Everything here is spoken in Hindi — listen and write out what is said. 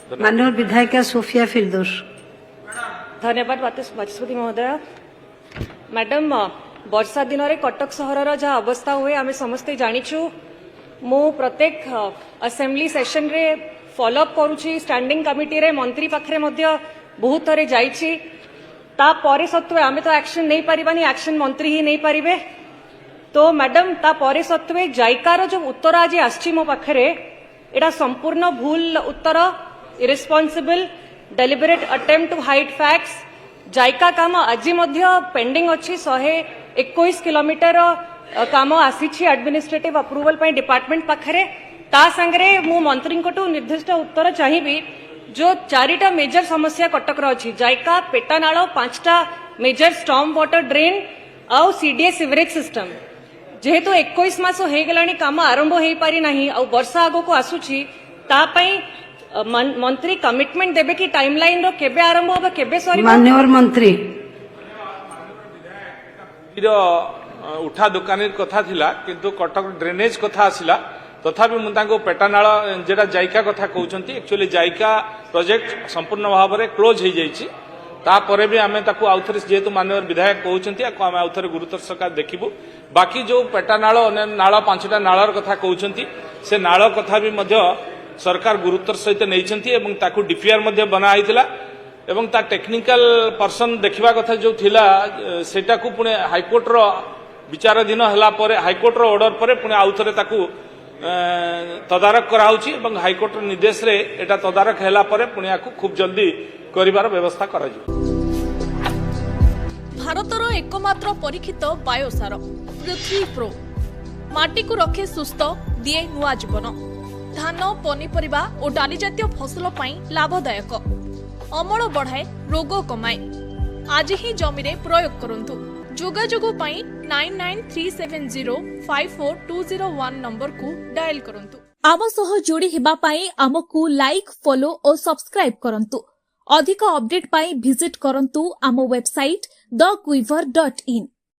माननीय विधायिका सोफिया फिरदौस। धन्यवाद बाचस्पति महोदय। मैडम वर्षा दिन में कटक सहर जहाँ अवस्था हुए आम समस्ते जाचु। मु प्रत्येक असेंबली सेशन रे फॉलोअप करुच्ची। स्टैंडिंग कमिटी रे मंत्री पाखरे बहुत थरे जाइछि। तापरे सत्वे आमे तो एक्शन नहीं पारिबानी, एक्शन मंत्री ही नहीं पारिबे। तो मैडम तापरे सत्वे जायकार जो उत्तर आज आछि मो पाखरे एटा संपूर्ण भूल उत्तर, irresponsible, deliberate attempt to hide facts. जायका काम आज पेंडिंग अच्छी 121 किलोमीटर काम आसी एडमिनिस्ट्रेटिव अप्रूवल पर डिपार्टमेंट पाखरे। ता संगरे मु मंत्री को निर्दिष्ट उत्तर चाहिए। जो 4टा मेजर समस्या कटक अच्छी जायका, पेटानाल, 5टा मेजर स्टॉर्म वाटर ड्रेन आउ सीडीएस सिवरेज सिस्टम। जेहेतु 21 मास हो गलानी काम आरंभ हो पारि नाही आ वर्षा आगो को आसुची ता पई मंत्री कमिटमेंट देबे कि टाइमलाइन रो केबे आरंभ होबे केबे सरी। माननीय मंत्री उठा दुकानी कथा थिला किंतु कटक ड्रेनेज कथा आसिला तथापि मुझे पेटानाल जेटा जायका कथा कहते एक्चुअली जायका प्रोजेक्ट संपूर्ण भाव में क्लोज हो जाइए। तापर भी आम आउ थे जेहेतु माननीय विधायक कहते आम आउ थे गुरुतर सका देखू। बाकी जो पेटानाल नाल 5टा नालर कथा कहते से नाल कथा भी सरकार गुरुतर सहित नहीं डीपीआर बनाई एवं ता टेक्निकल पर्सन देखा कथा जो थिला सेटा को पुणे हाईकोर्ट रो विचाराधीन हला परे हाईकोर्ट रो ऑर्डर परे पुणे आउ थे तदारक कराउछि एवं हाईकोर्ट निर्देश रे एटा तदारक हला परे पुणे याकू खूब जल्दी करिवार व्यवस्था कराजु। भारतर एकमात्र परीक्षित बायोसार पृथ्वी प्रो माटी को रखे सुस्थ दिए नुआ जीवन। धान, पनीपरिबा और डाली जातीय फसल पाई लाभदायक, अमल बढ़ाए, रोग कमाए। आज ही जमी रे प्रयोग करंतु। जोगाजोग पाई 9937054201 नंबर को डायल करंतु। आम सह जोड़ी हेबा पाई आमको लाइक, फॉलो और सब्सक्राइब करंतु। अधिक अपडेट पाई विजिट करंतु आम वेबसाइट thequiver.in।